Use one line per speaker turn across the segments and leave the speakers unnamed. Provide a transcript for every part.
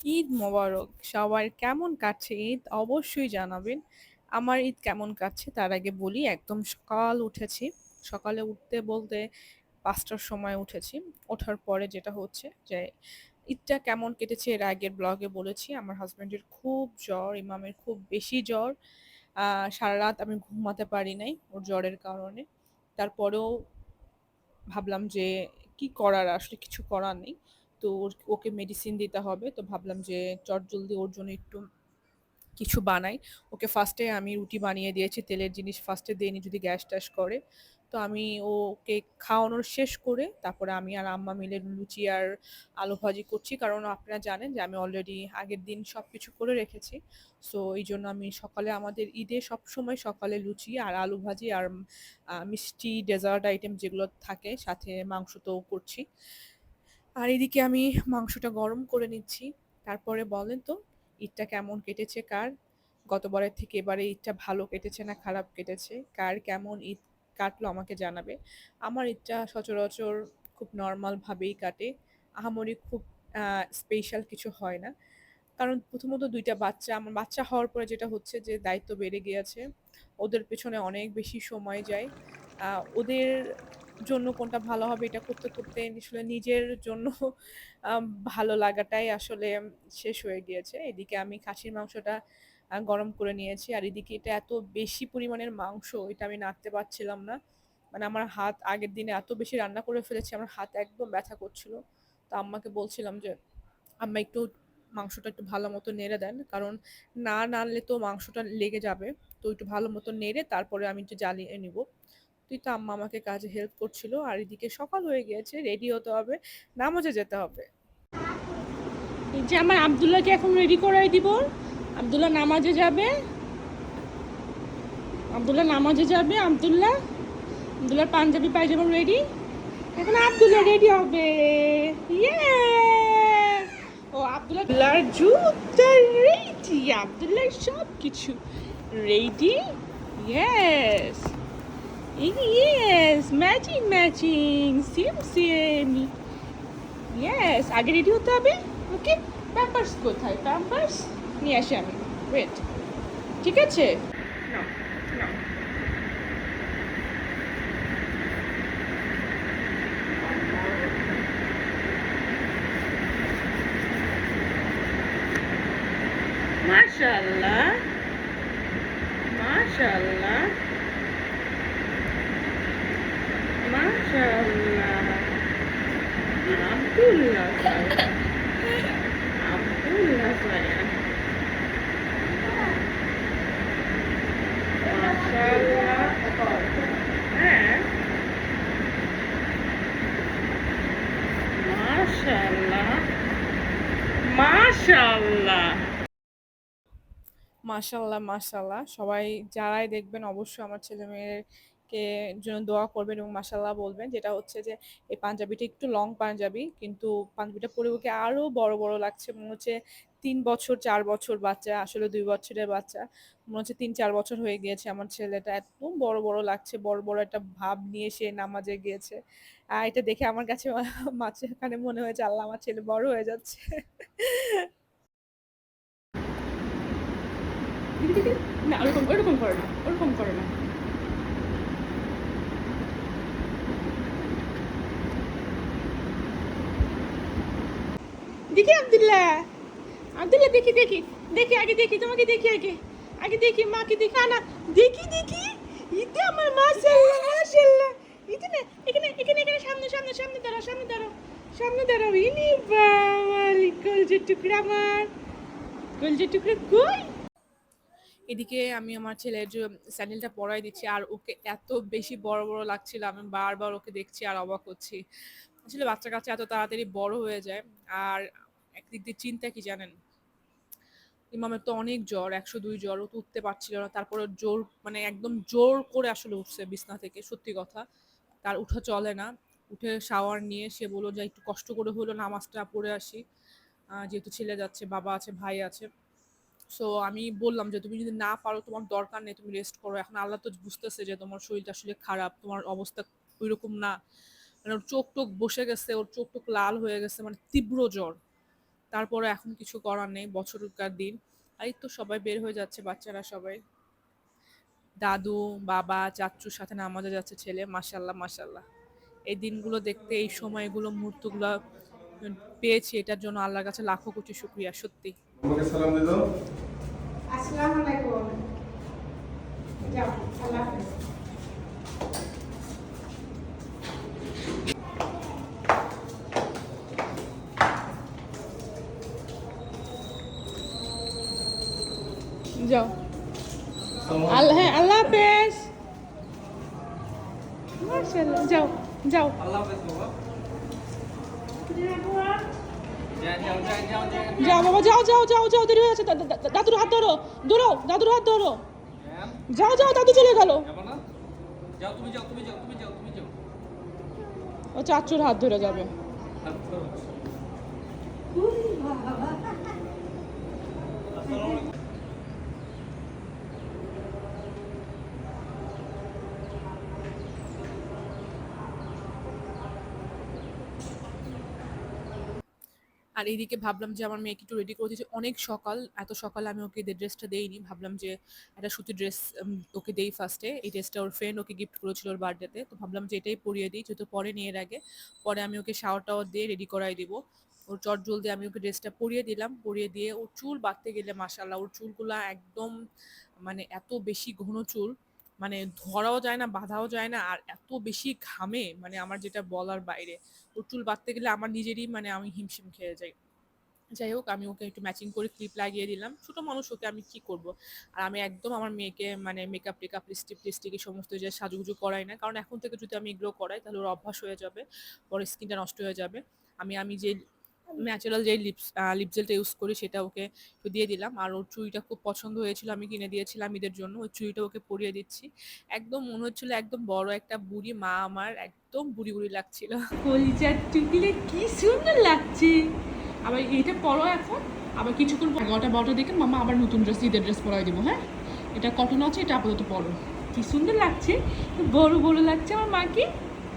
ঈদ মোবারক! সবার কেমন কাটছে ঈদ? অবশ্যই জানাবেন। আমার ঈদ কেমন কাটছে তার আগে বলি একদম সকাল উঠেছি। সকালে উঠতে বলতে ৫ টার সময় উঠেছি। ওঠার পরে যেটা হচ্ছে যে ঈদটা কেমন কেটেছে এর আগের ব্লগে বলেছি। আমার হাসব্যান্ডের খুব জ্বর, ইমামের খুব বেশি জ্বর। সারারাত আমি ঘুমাতে পারি নাই ওর জ্বরের কারণে। তারপরেও ভাবলাম যে কি করার আসলে কিছু করার নেই। তো ওকে মেডিসিন দিতে হবে। তো ভাবলাম যে চটজলদি ওর জন্য একটু কিছু বানাই। ওকে ফার্স্টে আমি রুটি বানিয়ে দিয়েছি। তেলের জিনিস ফার্স্টে দেইনি যদি গ্যাস-ট্যাস করে। তো আমি ওকে খাওয়ানোর শেষ করে তারপরে আমি আর আম্মা মিলে লুচি আর আলু ভাজি করছি। কারণ আপনারা জানেন যে আমি অলরেডি আগের দিন সবকিছু করে রেখেছি। সো এইজন্য আমি সকালে আমাদের ঈদে সবসময় সকালে লুচি আর আলু ভাজি আর মিষ্টি ডেজার্ট আইটেম যেগুলো থাকে সাথে মাংস তো করছি। আর এদিকে আমি মাংসটা গরম করে নিচ্ছি। তারপরে বলেন তো ঈদটা কেমন কেটেছে কার? গতবারের থেকে এবারে ঈদটা ভালো কেটেছে না খারাপ কেটেছে? কার কেমন ঈদ কাটলো আমাকে জানাবে। আমার ঈদটা সচরাচর খুব নরমাল ভাবেই কাটে। আহামরি খুব স্পেশাল কিছু হয় না। কারণ প্রথমত ২ টা বাচ্চা, আমার বাচ্চা হওয়ার পরে যেটা হচ্ছে যে দায়িত্ব বেড়ে গিয়েছে। ওদের পেছনে অনেক বেশি সময় যায়। ওদের জন্য কোনটা ভালো হবে এটা করতে, করতে আসলে নিজের জন্য ভালো লাগাটাই আসলে শেষ হয়ে গিয়েছে। এদিকে আমি খাসির মাংসটা গরম করে নিয়েছি। আর এদিকে এটা এত বেশি পরিমাণের মাংস, এটা আমি নাড়তে পারছিলাম না। মানে আমার হাত আগের দিনে এত বেশি রান্না করে ফেলেছি, আমার হাত একদম ব্যথা করছিল। তো আম্মাকে বলছিলাম যে, "আম্মা একটু মাংসটা একটু ভালো মতো নেড়ে দেন।" কারণ না নাড়লে তো মাংসটা লেগে যাবে। তো একটু ভালো মতো নেড়ে তারপরে আমি একটু জ্বালিয়ে নিবো। তুই তো আম্মা আমাকে কাজে হেল্প করছিল। আর এদিকে সকাল হয়ে গিয়েছে, রেডি হতে হবে, নামাজে যেতে হবে।
এই যে আমার আব্দুল্লাহকে এখন রেডি করাই দিব। আব্দুল্লাহ নামাজে যাবে। আব্দুল্লাহ নামাজে যাবে। আব্দুল্লাহর পাঞ্জাবি পায়জামা রেডি। এখন আব্দুল্লাহ রেডি হবে। ইয়ে! ও আব্দুল্লাহর জুতা রেডি। আব্দুল্লাহর সব কিছু ready. Yes! Yes! Matching matching. Same same. Yes! আগে রেডি হতে হবে। ওকে? প্যাম্পার্স কোথায়? প্যাম্পার্স নিয়ে আসি আমি। ওয়েট। ঠিক আছে? নাও, নাও। মাশাআল্লাহ, মাশাআল্লাহ, মাশাআল্লাহ। আব্দুল্লাহ সায়া, আব্দুল্লাহ সায়া। মাশাআল্লাহ। হ্যাঁ, মাশাআল্লাহ, মাশাআল্লাহ।
মাশাআল্লাহ, মাশাআল্লাহ। সবাই যারাই দেখবেন অবশ্যই আমার ছেলে-মেয়েকে জন্য দোয়া করবেন এবং মাশাআল্লাহ বলবেন। যেটা হচ্ছে যে এই পাঞ্জাবিটা একটু লং পাঞ্জাবি। কিন্তু পাঞ্জাবিটা পরে ওকে আরো বড়, বড় লাগছে। মনে হচ্ছে ৩ বছর ৪ বছর বাচ্চা, আসলে ২ বছরের বাচ্চা। মনে হচ্ছে ৩-৪ বছর হয়ে গিয়েছে আমার ছেলেটা। একদম বড়, বড় লাগছে। বড়, বড় একটা ভাব নিয়ে সে নামাজে গিয়েছে। এটা দেখে আমার কাছে মাঝখানে মনে হয়েছে আল্লাহ আমার ছেলে বড় হয়ে যাচ্ছে।
না, ওরকম ওরকম করো না, ওরকম করো না। দেখি আব্দুল্লাহ, আব্দুল্লাহ দেখি দেখি, দেখি আগে দেখি, তোমাকে দেখি আগে, আগে দেখি মাকে দেখি, না দেখি দেখি, ইতে আমার মাশাআল্লাহ মাশাআল্লাহ, ইতে না, এখানে এখানে এখানে সামনে সামনে সামনে দাঁড়াও, সামনে দাঁড়াও, সামনে দাঁড়াও, ইনি বাবা কলজের টুকরা আমার, কলজের টুকরা কই?
এদিকে আমি আমার ছেলের যে স্যান্ডেলটা পরাই দিচ্ছি আর ওকে এত বেশি বড় বড় লাগছিল, আমি বারবার ওকে দেখছি আর অবাক হচ্ছি। আসলে বাচ্চা কাচ্চা এত তাড়াতাড়ি বড় হয়ে যায়। আর একদিক দিয়ে চিন্তা কি জানেন, ইমামের তো অনেক জ্বর, ১০২ জ্বর, ও তো উঠতে পারছিল না। তারপরে জোর মানে একদম জোর করে আসলে উঠছে বিছনা থেকে, সত্যি কথা। তার উঠা চলে না। উঠে শাওয়ার নিয়ে সে বলল যে একটু কষ্ট করে হলো নামাজটা পড়ে আসি। যেহেতু ছেলে যাচ্ছে, বাবা আছে, ভাই আছে। সো আমি বললাম যে, "তুমি যদি না পারো তোমার দরকার নেই, তুমি রেস্ট করো। এখন আল্লাহ তো বুঝতেছে যে তোমার শরীরটা আসলে খারাপ, তোমার অবস্থা ঐরকম না।" মানে ওর চোখ-টোখ বসে গেছে, ওর চোখ-টোখ লাল হয়ে গেছে, মানে তীব্র জ্বর। তারপরে এখন কিছু করার নেই, বছরকার দিন। আর এই তো সবাই বের হয়ে যাচ্ছে, বাচ্চারা সবাই। দাদু, বাবা, চাচ্চুর সাথে নামাজে যাচ্ছে ছেলে। মাশাল্লাহ, মাশাল্লাহ। এই দিনগুলো দেখতে, এই সময়গুলো, মুহূর্তগুলো পেয়েছি, এটার জন্য আল্লাহর কাছে লাখো কোটি শুকরিয়া, সত্যি।
আমাকে সালাম দিয়ে দাও।
আসসালামু আলাইকুম। যাও, আল্লাহ হাফেজ। যাও, আল্লাহ, হ্যাঁ, আল্লাহ হাফেজ। মাশাআল্লাহ, যাও, যাও।
আল্লাহ হাফেজ বাবা।
যাও বাবা, যাও, যাও, যাও, যাও, দেরি হয়ে আছে। দাদুর হাত ধরো, ধরো, দাদুর হাত ধরো। যাও, যাও, দাদু চলে গেল।
যাবো না? যাও, তুমি যাও, তুমি যাও, তুমি যাও, তুমি যাও।
ও চাচুর হাত ধরে যাবে।
আর এইদিকে ভাবলাম যে আমার মেয়েকে একটু রেডি করে দিয়েছি, অনেক সকাল, এত সকালে আমি ওকে ঈদের ড্রেসটা দেইনি, ভাবলাম যে একটা সুতির ড্রেস ওকে দেই ফার্স্টে। এই ড্রেসটা ওর ফ্রেন্ড ওকে গিফট করেছিল ওর বার্থডেতে, তো ভাবলাম যে এটাই পরিয়ে দিই, যেহেতু পরে নিয়ে এর আগে। পরে আমি ওকে শাওয়ার টাওয়ার দিয়ে রেডি করাই দিব। ওর চট জলদি আমি ওকে ড্রেসটা পরিয়ে দিলাম, পরিয়ে দিয়ে ওর চুল বাঁধতে গেলে মাশাল্লাহ ওর চুলগুলা একদম মানে এত বেশি ঘন চুল, মানে ধরাও যায় না, বাঁধাও যায় না, আর এত বেশি ঘামে, মানে আমার যেটা বলার বাইরে। ওর চুল বাঁধতে গেলে আমার নিজেরই মানে আমি হিমশিম খেয়ে যাই। যাই হোক, আমি ওকে একটু ম্যাচিং করে ক্লিপ লাগিয়ে দিলাম, ছোট মানুষ ওকে আমি কি করব। আর আমি একদম আমার মেয়েকে মানে মেকআপ টেকআপ, লিপস্টিক টিস্টিক এই সমস্ত যে সাজুগুজু করাই না, কারণ এখন থেকে যদি আমি এগুলো করাই তাহলে ওর অভ্যাস হয়ে যাবে, পরে স্কিনটা নষ্ট হয়ে যাবে। আমি আমি যে ন্যাচারাল যে লিপ জেলটা ইউজ করি সেটা ওকে একটু দিয়ে দিলাম। আর ওর চুড়িটা খুব পছন্দ হয়েছিল, আমি কিনে দিয়েছিলাম ঈদের জন্য, ওই চুড়িটা ওকে পরিয়ে দিচ্ছি। একদম মনে হচ্ছিল একদম বড় একটা বুড়ি মা, আমার একদম বুড়ি বুড়ি লাগছিল।
কলিজার টুকলে কি সুন্দর লাগছে। আবার এটা পরো এখন, আবার কিছুক্ষণ পর 11টা 12টা দেখে মামা আবার নতুন ড্রেস, ঈদের ড্রেস পরাই দেবো। হ্যাঁ, এটা কটন আছে, এটা আপাতত পরো। কি সুন্দর লাগছে, বড় বড় লাগছে আমার মাকে।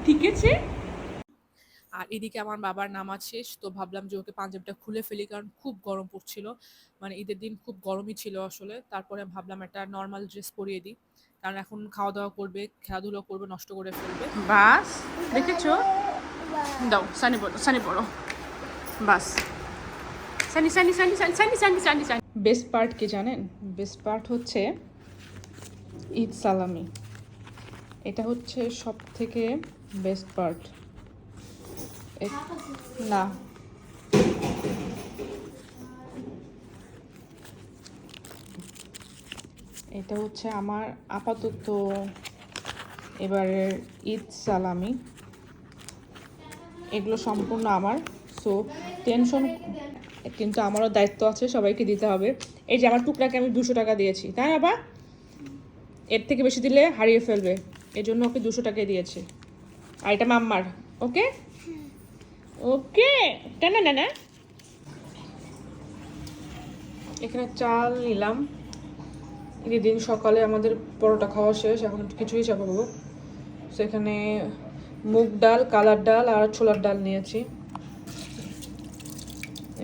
ঠিক আছে।
আর এদিকে আমার বাবার নামাজ শেষ, তো ভাবলাম যে ওকে পাঞ্জাবিটা খুলে ফেলি, কারণ খুব গরম পড়ছিল, মানে ঈদের দিন খুব গরমই ছিল আসলে। তারপরে ভাবলাম একটা নর্মাল ড্রেস পরিয়ে দিই, কারণ এখন খাওয়া দাওয়া করবে, খেলাধুলো করবে, নষ্ট করে ফেলবে।
বাস, দেখেছো? দাও, সানি পড়ো, সানি পড়ো। বাস, সানি, সানি, সানি, সানি, সানি, সানি, সানি, সানি। বেস্ট পার্ট কি জানেন? বেস্ট পার্ট হচ্ছে ঈদ সালামি। এটা হচ্ছে সব থেকে বেস্ট পার্ট। না, এটা হচ্ছে আমার আপাতত এবারের ঈদ সালামি। এগুলো সম্পূর্ণ আমার। সো টেনশন, কিন্তু আমারও দায়িত্ব আছে, সবাইকে দিতে হবে। এই যে আমার টুকরাকে আমি 200 টাকা দিয়েছি, তাই না বাবা? এর থেকে বেশি দিলে হারিয়ে ফেলবে, এই জন্য ওকে 200 টাকাই দিয়েছি। আর এটা মাম্মার। ওকে, ওকে, না না না। এখানে চাল নিলাম। ঈদের দিন সকালে আমাদের পরোটা খাওয়া শেষ, এখন একটু খিচুড়ি চাপাবো। সেখানে মুগ ডাল, কালার ডাল আর ছোলার ডাল নিয়েছি।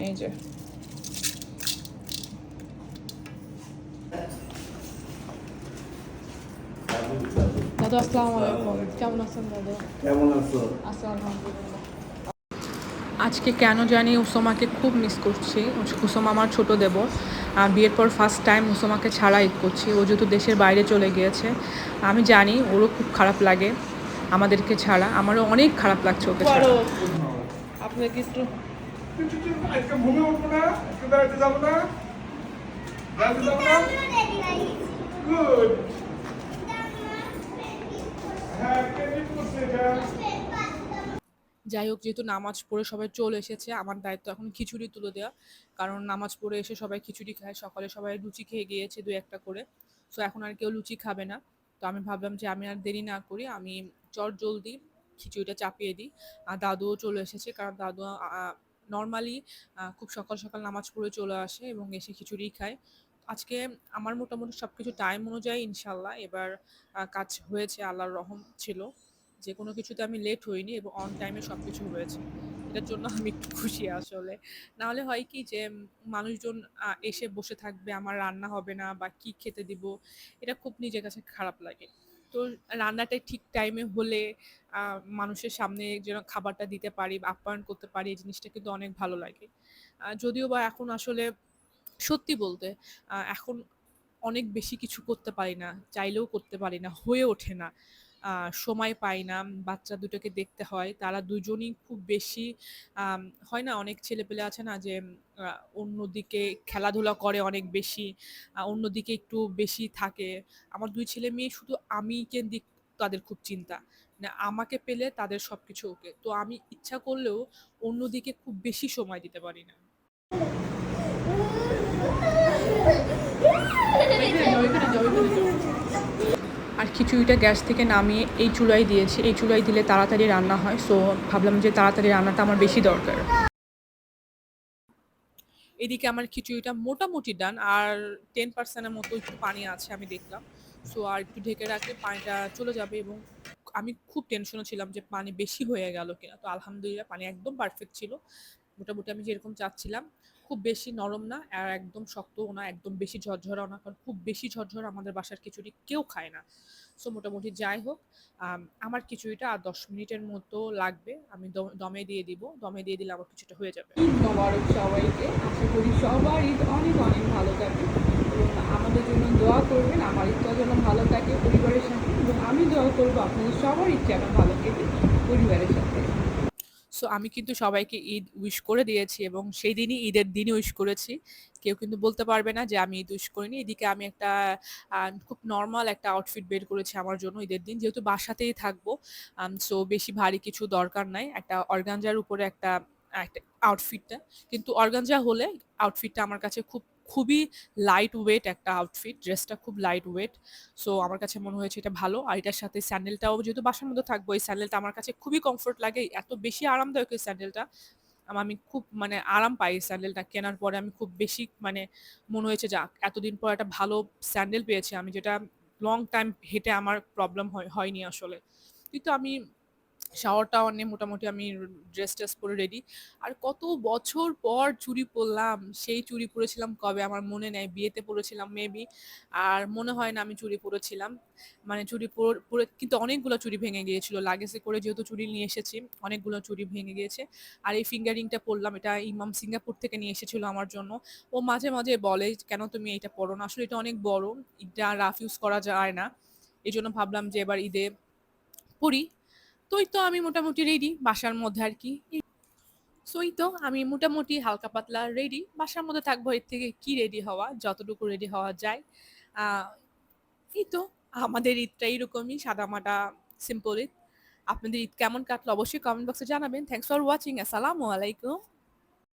এই যে দাদু, আসসালামু আলাইকুম। কেমন আছেন দাদু?
কেমন আছো?
আছি আলহামদুলিল্লাহ।
আজকে কেন জানি উসমাকে খুব মিস করছি। উসমা আমার ছোট দেবর, বিয়ের পর ফার্স্ট টাইম উসমাকে ছাড়া ঈদ করছি। ও যেহেতু দেশের বাইরে চলে গিয়েছে, আমি জানি ওরও খুব খারাপ লাগে আমাদেরকে ছাড়া, আমারও অনেক খারাপ লাগছে ওকে ছাড়া।
আপনাকে একটু
আজকে ঘুমে উঠবো না, একটু বেড়াতে যাবো না, বেড়াতে যাবো না। গুড। হ্যাঁ, কেমন করছে এটা?
যাই হোক, যেহেতু নামাজ পড়ে সবাই চলে এসেছে, আমার দায়িত্ব এখন খিচুড়ি তুলে দেওয়া, কারণ নামাজ পড়ে এসে সবাই খিচুড়ি খায়, সকালে সবাই লুচি খেয়ে গিয়েছে দু একটা করে। সো এখন আর কেউ লুচি খাবে না। তো আমি ভাবলাম যে আমি আর দেরি না করি, আমি চট জলদি খিচুড়িটা চাপিয়ে দিই। আর দাদুও চলে এসেছে, কারণ দাদু নর্মালি খুব সকাল সকাল নামাজ পড়ে চলে আসে এবং এসে খিচুড়ি খায়। আজকে আমার মোটামুটি সব কিছু টাইম অনুযায়ী ইনশাল্লাহ এবার কাজ হয়েছে, আল্লাহর রহম ছিল, যে কোনো কিছুতে আমি লেট হইনি এবং অন টাইমে সব কিছু হয়েছে। এটার জন্য আমি একটু খুশি আসলে। না হলে হয় কি যে মানুষজন এসে বসে থাকবে, আমার রান্না হবে না বা কি খেতে দিব, এটা খুব নিজের কাছে খারাপ লাগে। তো রান্নাটা ঠিক টাইমে হলে মানুষের সামনে যেন খাবারটা দিতে পারি বা আপ্যায়ন করতে পারি, এই জিনিসটা কিন্তু অনেক ভালো লাগে। যদিও বা এখন আসলে সত্যি বলতে এখন অনেক বেশি কিছু করতে পারি না। চাইলেও করতে পারি না। হয়ে ওঠে না। সময় পাই না। বাচ্চা দুটোকে দেখতে হয়। তারা দুজনই খুব বেশি আম হয় না, অনেক ছেলেপেলে আছে না যে আ অন্যদিকে খেলাধুলা করে অনেক বেশি। অন্যদিকে একটু বেশি থাকে। আমার ২ ছেলে মেয়ে শুধু আমি কেন্দ্রিক তাদের খুব চিন্তা। মানে আমাকে পেলে তাদের সবকিছু ওকে। তো আমি ইচ্ছা করলেও অন্যদিকে খুব বেশি সময় দিতে পারি না।
ওইখানে যাও, ওইখানে যাও, ওইখানে যাও।
আর খিচুড়িটা গ্যাস থেকে নামিয়ে এই চুলায় দিয়েছি। এই চুলায় দিলে তাড়াতাড়ি রান্না হয়। সো ভাবলাম যে তাড়াতাড়ি রান্নাটা আমার বেশি দরকার। এদিকে আমার খিচুড়িটা মোটামুটি ডান। আর 10% এর মতো একটু পানি আছে আমি দেখলাম। সো আর একটু ঢেকে রাখলে পানিটা চলে যাবে এবং আমি খুব টেনশনে ছিলাম যে পানি বেশি হয়ে গেল কিনা। তো আলহামদুলিল্লাহ পানি একদম পারফেক্ট ছিল। মোটামুটি আমি যেরকম চাচ্ছিলাম। খুব বেশি নরম না আর একদম শক্তও না, একদম বেশি ঝরঝরাও না। কারণ খুব বেশি ঝরঝরা আমাদের বাসার খিচুড়ি কেউ খায় না। সো মোটামুটি যাই হোক, আমার খিচুড়িটা আর ১০ মিনিটের মতো লাগবে। আমি দমে দিয়ে দিব। দমে দিয়ে দিলে আমার কিছুটা হয়ে যাবে।
ঈদ মোবারক সবাইকে। আশা করি সবার ঈদ অনেক অনেক ভালো কাটে এবং আমাদের জন্য দোয়া করবেন, আমার ঈদটা যেন ভালো কাটে পরিবারের সাথে, এবং আমি দোয়া করবো আপনাদের সবার ঈদ যেন ভালো কেটে পরিবারের সাথে।
সো আমি কিন্তু সবাইকে ঈদ উইশ করে দিয়েছি এবং সেই দিনই ঈদের দিনই উইশ করেছি। কেউ কিন্তু বলতে পারবে না যে আমি ঈদ উইশ করিনি। এদিকে আমি একটা খুব নরমাল একটা আউটফিট বের করেছি আমার জন্য ঈদের দিন। যেহেতু বাসাতেই থাকবো। সো বেশি ভারী কিছু দরকার নাই। একটা অর্গানজার উপরে একটা আউটফিটটা। কিন্তু অর্গানজা হলে আউটফিটটা আমার কাছে খুবই লাইট ওয়েট একটা আউটফিট। ড্রেসটা খুব লাইট ওয়েট। সো আমার কাছে মনে হয়েছে এটা ভালো। আর এটার সাথে স্যান্ডেলটাও, যেহেতু বাসার মধ্যে থাকবো, এই স্যান্ডেলটা আমার কাছে খুবই কমফোর্ট লাগে। এত বেশি আরামদায়ক এই স্যান্ডেলটা। আমি খুব মানে আরাম পাই এই স্যান্ডেলটা কেনার পরে। আমি খুব বেশি মানে মনে হয়েছে যাক এতদিন পর একটা ভালো স্যান্ডেল পেয়েছি আমি, যেটা লং টাইম হেঁটে আমার প্রবলেম হয়নি আসলে। কিন্তু আমি শাওয়ার-টাওয়ার নিয়ে মোটামুটি আমি ড্রেস-টেস পরে রেডি। আর কত বছর পর চুড়ি পরলাম। সেই চুড়ি পরেছিলাম কবে আমার মনে নেই। বিয়েতে পরেছিলাম মেবি। আর মনে হয় না আমি চুড়ি পরেছিলাম। মানে চুড়ি পরে কিন্তু অনেকগুলো চুড়ি ভেঙে গিয়েছিল। লাগেজে করে যেহেতু চুড়ি নিয়ে এসেছি, অনেকগুলো চুড়ি ভেঙে গিয়েছে। আর এই ফিঙ্গার রিংটা পরলাম। এটা ইমাম সিঙ্গাপুর থেকে নিয়ে এসেছিল আমার জন্য। ও মাঝে, মাঝে বলে, "কেন তুমি এইটা পরো না?" আসলে এটা অনেক বড়। এটা রাফ ইউজ করা যায় না। এজন্য ভাবলাম যে এবার ঈদে পড়ি। তো এই তো আমি মোটামুটি রেডি বাসার মধ্যে আরকি। সো এই তো আমি মোটামুটি হালকা পাতলা রেডি। বাসার মধ্যে থাকবো, এর থেকে কি রেডি হওয়া? যতটুকু রেডি হওয়া যায়। আ এই তো আমাদের ঈদটা এরকমই সাদামাটা সিম্পল ঈদ। আপনাদের ঈদ কেমন কাটলো অবশ্যই কমেন্ট বক্সে জানাবেন। Thanks for watching. আসসালামু আলাইকুম।